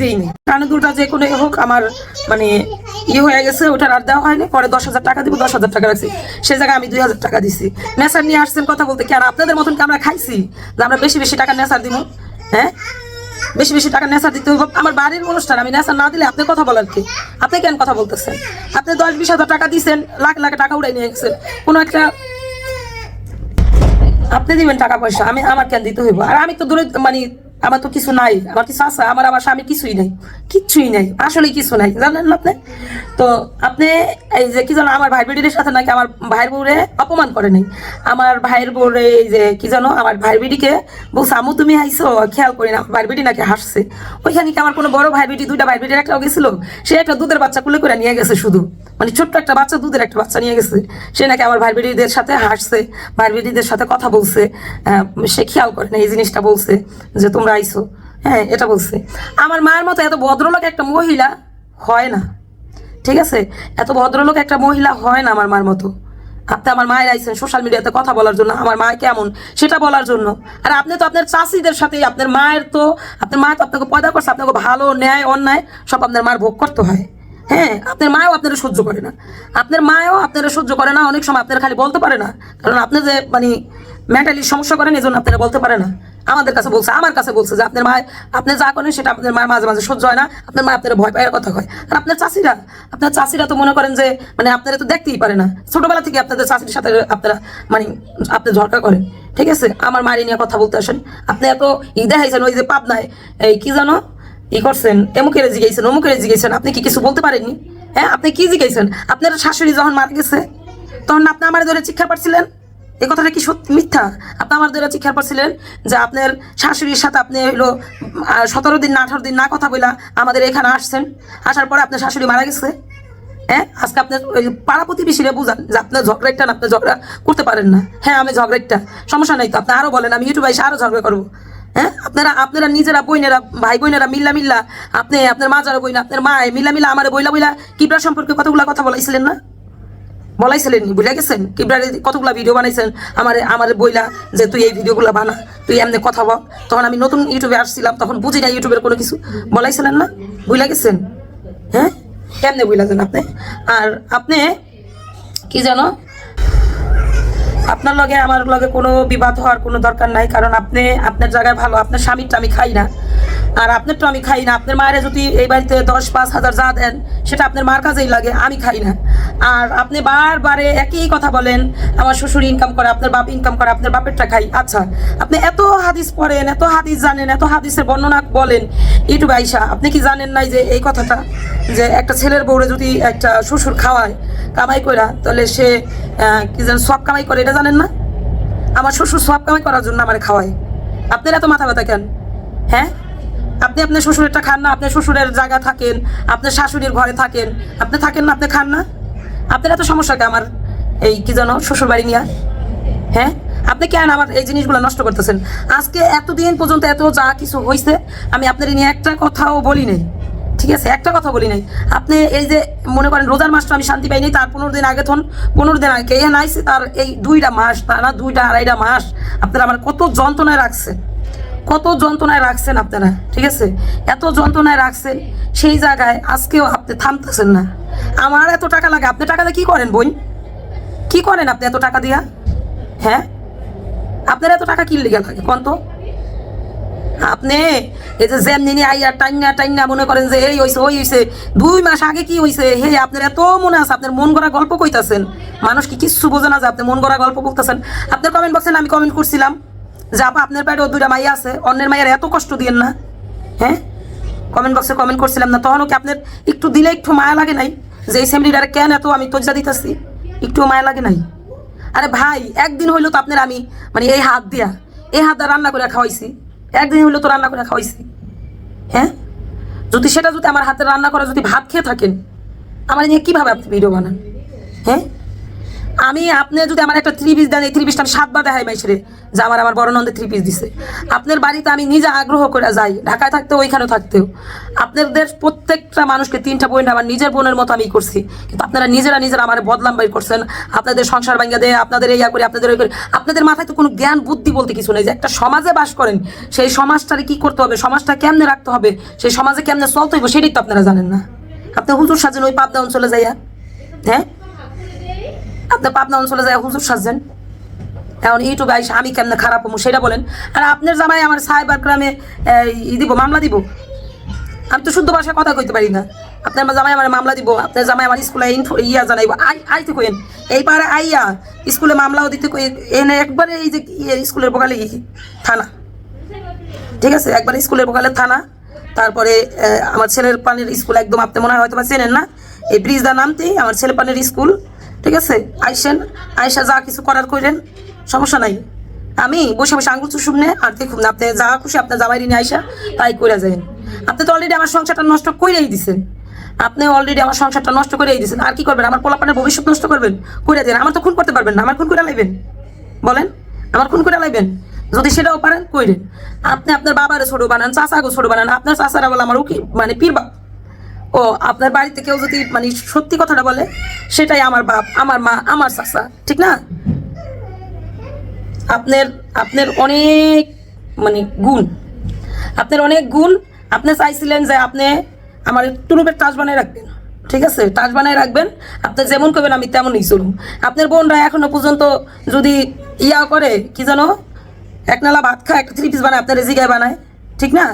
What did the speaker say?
দেইনি, কারণ দুটা যে কোনো হোক আমার মানে হয়ে গেছে, ওটার আর দেওয়া হয়নি। পরে 10,000 টাকা দিব, 10,000 টাকা রাখছি, সে জায়গায় আমি 2,000 টাকা দিছি। নেশার নিয়ে আসছেন কথা বলতে, কেন আপনাদের মতন কি আমরা খাইছি যে আমরা বেশি বেশি টাকা নেশার দিব? হ্যাঁ, বেশি বেশি টাকা নেশা দিতে হবে? আমার বাড়ির অনুষ্ঠান, আমি নেশা না দিলে আপনি কথা বলার কি? আপনি কেন কথা বলতেছেন? আপনি 10-20 হাজার টাকা দিচ্ছেন, লাখ লাখ টাকা উড়াই নিয়ে গেছেন, কোনো একটা আপনি দিবেন টাকা পয়সা, আমি আমার কেন দিতে হইব? আর আমি তো দূরে মানে আমার তো কিছু নাই, আমার কিছু আছে? আমার আমার স্বামী কিছুই নাই, কিচ্ছুই নাই, আসলে কিছু নাই, জানেন না আপনি? তো আপনি এই যে কি জানো, আমার ভাই বিডির সাথে নাকি আমার ভাইয়ের বউরে অপমান করে নাই। আমার ভাইয়ের বউরে এই যে কি জানো, আমার ভাইয়ের বিডিকে বলছে আমু তুমি আইসো, খেয়াল করি না আমার ভাইয়ের বিডি নাকি হাসছে। ওইখানে কি আমার কোনো বড় ভাই বিডি, দুইটা ভাই বিডির একটা গেছিল, সে একটা দুধের বাচ্চা কুলে করে নিয়ে গেছে, শুধু মানে ছোট্ট একটা বাচ্চা, দুধের একটা বাচ্চা নিয়ে গেছে। সে নাকি আমার ভাই বিডিদের সাথে হাসছে, ভাই বিডিদের সাথে কথা বলছে। সে খেয়াল করে না এই জিনিসটা, বলছে যে তোমরা আইসো, হ্যাঁ এটা বলছে। আমার মায়ের মতো এত ভদ্রলোক একটা মহিলা হয় না, ঠিক আছে? এত ভদ্রলোক একটা মহিলা হয় না আমার মার মতো। আপনি আমার মায়ের আইছেন সোশ্যাল মিডিয়াতে কথা বলার জন্য, আমার মা কেমন সেটা বলার জন্য। আর আপনি তো আপনার চাষিদের সাথে, আপনার মায়ের তো, আপনার মা তো আপনাকে পয়দা করছে, আপনাকে ভালো ন্যায় অন্যায় সব আপনার মার ভোগ করতে হয়। হ্যাঁ, আপনার মাও আপনারা সহ্য করে না, আপনার মাও আপনারা সহ্য করে না। অনেক সময় আপনারা খালি বলতে পারে না, কারণ আপনি যে মানে মেন্টালি সমস্যা করেন, এই জন্য আপনারা বলতে পারে না। আমাদের কাছে বলছে, আমার কাছে বলছে যে আপনার মায় আপনি যা করেন সেটা আপনার মায়ের মাঝে মাঝে সহ্য হয় না, আপনার মা আপনার ভয় পায়ের কথা হয়। আর আপনার চাষিরা তো মনে করেন যে মানে আপনারা তো দেখতেই পারে না, ছোটবেলা থেকে আপনাদের চাষির সাথে আপনারা মানে আপনি ঝগড়া করেন, ঠিক আছে? আমার মারি নিয়ে কথা বলতে আসেন, আপনি এত দেখাইছেন ওই যে পাবনায় এই কি জানো করছেন, এমুকের জিগাইছেন, অমুকের জিগাইছেন, আপনি কি কিছু বলতে পারেননি? হ্যাঁ, আপনি কি জিগাইছেন? আপনার শাশুড়ি যখন মারা গেছে তখন আপনি আমার ধরে শিক্ষা পাচ্ছিলেন, এই কথাটা কি সত্যি মিথ্যা? আপনি আমার দ্বারা চিৎকার করছিলেন যে আপনার শাশুড়ির সাথে আপনি হলো 17 দিন না 18 দিন না কথা বলা আমাদের এখানে আসছেন, আসার পরে আপনার শাশুড়ি মারা গেছে। হ্যাঁ, আজকে আপনার ওই পাড়া প্রতিবেশীরা বুঝান যে আপনার ঝগড়াটা না, আপনি ঝগড়া করতে পারেন না। হ্যাঁ, আমি ঝগড়াটা সমস্যা নেই তো, আপনি আরও বলেন, আমি ইউটিউবে এসে আরও ঝগড়া করবো। হ্যাঁ, আপনারা নিজেরা বইনেরা, ভাই বোনেরা মিল্লা আপনি আপনার মা যারা বইনা, আপনার মা মিল্লা আমার বইলা কিবরা সম্পর্কে কতগুলা কথা বলাইছিলেন না? বলাইছিলেন, ভুলে গেছেন? কিবরার কতগুলা ভিডিও বানাইছেন আমার বইলা যে তুই এই ভিডিওগুলো বানা, তুই এমনি কথা বল। তখন আমি নতুন ইউটিউবে আসছিলাম, তখন বুঝি না ইউটিউবের কোনো কিছু, বলাইছিলেন না? ভুলে গেছেন? হ্যাঁ, কেমনে ভুলে যান আপনি? আর আপনি কি জানো, আপনার লগে আমার লগে কোনো বিবাদ হওয়ার কোনো দরকার নাই, কারণ আপনি আপনার জায়গায় ভালো। আপনার স্বামীরটা আমি খাই না, আর আপনারটা আমি খাই না। আপনার মায়ের যদি এই বাড়িতে 10-5 হাজার যা দেন সেটা আপনার মার কাছেই লাগে, আমি খাই না। আর আপনি বারবারে একই কথা বলেন, আমার শ্বশুর ইনকাম করে, আপনার বাপ ইনকাম করে, আপনার বাপেরটা খাই। আচ্ছা, আপনি এত হাদিস পড়েন, এত হাদিস জানেন, এত হাদিসের বর্ণনা বলেন ইউটিউবে আইসা, আপনি কি জানেন নাই যে এই কথাটা, যে একটা ছেলের বউরে যদি একটা শ্বশুর খাওয়ায় কামাই করা, তাহলে সে কি যেন সব কামাই করে, এটা জানেন না? আমার শ্বশুর সব কামাই করার জন্য আমার খাওয়ায়। আপনার এত মাথা ব্যথা কেন? হ্যাঁ, আপনি আপনার শ্বশুরেরটা খান না? আপনার শ্বশুরের জায়গা থাকেন, আপনার শাশুড়ির ঘরে থাকেন, আপনি থাকেন না? আপনি খান না? আপনার এত সমস্যা কে আমার এই কি জানো শ্বশুর বাড়ি নিয়ে? হ্যাঁ, আপনি কেন আমার এই জিনিসগুলো নষ্ট করতেছেন? আজকে এতদিন পর্যন্ত এত যা কিছু হয়েছে, আমি আপনার নিয়ে একটা কথাও বলি নাই, ঠিক আছে? একটা কথা বলি নাই। আপনি এই যে মনে করেন রোজার মাসটা আমি শান্তি পাইনি, তার 15 দিন আগে, 15 দিন আগে এখানে আইসি, তার এই 2টা মাস, তা না 2-2.5 মাস আপনারা আমার কত যন্ত্রণায় রাখছেন, কত যন্ত্রণায় রাখছেন আপনারা, ঠিক আছে? এত যন্ত্রণায় রাখছেন, সেই জায়গায় আজকেও আপনি থামতেছেন না। আমার এত টাকা লাগে, আপনি টাকা দিয়ে কী করেন বোন? কি করেন আপনি এত টাকা দিয়া? হ্যাঁ, আপনার এত টাকা কি লেগে লাগে কোন তো? আপনি এই যে যেমনি আইয়া টাইনা মনে করেন যে এই হইছে ওই হইছে, 2 মাস আগে কি হইছে হে আপনার এত মনে আছে? আপনার মন গড়া গল্প কইতাছেন, মানুষ কি কিচ্ছু বোঝে না যে আপনি মন গড়া গল্প বলতেছেন? আপনার কমেন্ট বক্সে আমি কমেন্ট করছিলাম যে আপা আপনার পেটেও 2টা মাইয়া আছে, অন্যের মাইয়ার এত কষ্ট দিয়েন না। হ্যাঁ, কমেন্ট বক্সে কমেন্ট করছিলাম না? তখনও কি আপনার একটু দিলে একটু মায়া লাগে নাই যে এই ফ্যামিলিটারে কেন এত আমি তজ্জা দিতেছি? একটু মায়া লাগে নাই? আরে ভাই, একদিন হইলো তো আপনার আমি মানে এই হাত দিয়া রান্না করে খাওয়াইছি, একদিন হইলো তো রান্না করে খাওয়াইছি। হ্যাঁ, যদি আমার হাতে রান্না করা যদি ভাত খেয়ে থাকেন, আমার নিয়ে কীভাবে আপনি ভিডিও বানান? হ্যাঁ, আপনি যদি আমার একটা 3 পিস দেন, এই 3 পিসটা আমি 7 বার দেখাই মাইসরে যে আমার বড় নন্দে 3 পিস দিছে। আপনার বাড়িতে আমি নিজে আগ্রহ করে যাই, ঢাকায় থাকতেও ওইখানেও থাকতেও আপনাদের প্রত্যেকটা মানুষকে 3টা বোন আমার নিজের বোনের মতো আমি করছি, কিন্তু আপনারা নিজেরা আমার বদলাম বাইর করছেন, আপনাদের সংসার ভাঙ্গা দেয়, আপনাদের ইয়া করে, আপনাদের ওই করে। আপনাদের মাথায় তো কোনো জ্ঞান বুদ্ধি বলতে কিছু নেই যে একটা সমাজে বাস করেন, সেই সমাজটারে কি করতে হবে, সমাজটা কেমনে রাখতে হবে, সেই সমাজে কেমনে চলতে হবে সেটাই তো আপনারা জানেন না। আপনি হুজুর সাজেন ওই পাবনা অঞ্চলে যাইয়া, হ্যাঁ আপনি পাবনা অঞ্চলে যাইয়া হুজুর সাজেন, এখন ইউটিউবে আইসা আমি কেমনে খারাপ হবো সেটা বলেন। আর আপনার জামাই আমার সাইবার গ্রামে দিব, মামলা দিব। আমি তো শুদ্ধ ভাষায় কথা কইতে পারি না। আপনার জামাই আমার মামলা দিব, আপনার জামাই আমার স্কুলে ইয়া জানাইব, আইতে কইন এইবারে আইয়া স্কুলে মামলাও দিতে কই, এনে একবারে এই যে স্কুলের বগালে থানা, ঠিক আছে, একবার স্কুলের বগালে থানা। তারপরে আমার ছেলের পানির স্কুল একদম, আপনি মনে হয় হয়তো বা চেনেন না, এই ব্রিজদার নামতেই আমার ছেলে পানির স্কুল, ঠিক আছে। আইসেন, আইসা যা কিছু করার করেন, সমস্যা নাই। আমি বসে বসে আঙুল চুষুম নে আর দেখুন না, আপনি যা খুশি আপনার জামাইরি নিয়ে আইসা তাই করে যাবেন। আপনি তো অলরেডি আমার সংসারটা নষ্ট করেই দিচ্ছেন, আপনি অলরেডি আমার সংসারটা নষ্ট করেই দিচ্ছেন। আর কি করবেন? আমার পোলাপানের ভবিষ্যৎ নষ্ট করবেন, করে দেন। আমার তো খুন করতে পারবেন না, আমার খুন করে লাইবেন, বলেন আমার খুন করে লাইবেন? যদি সেটাও পারেন কইরেন। আপনি আপনার বাবারে ছোট বানান, চাচাকে ছোট বানান, আপনার চাচারা বলে আমার উকি মানে পীর বাপ। ও আপনার বাড়িতে কেউ যদি মানে সত্যি কথাটা বলে, সেটাই আমার বাপ, আমার মা, আমার চাচা, ঠিক না? আপনার অনেক মানে গুণ, আপনার অনেক গুণ। আপনি চাইছিলেন যে আপনি আমার টুরুপের টাচ বানায় রাখবেন, ঠিক আছে, টাচ বানায় রাখবেন। আপনি যেমন করবেন আমি তেমনই চলুন। আপনার বোনরা এখনো পর্যন্ত যদি ইয়া করে কি জানো, এক নালা ভাত খায়, একটা 3 পিস বানায়, আপনার জিগায় বানায়, ঠিক না?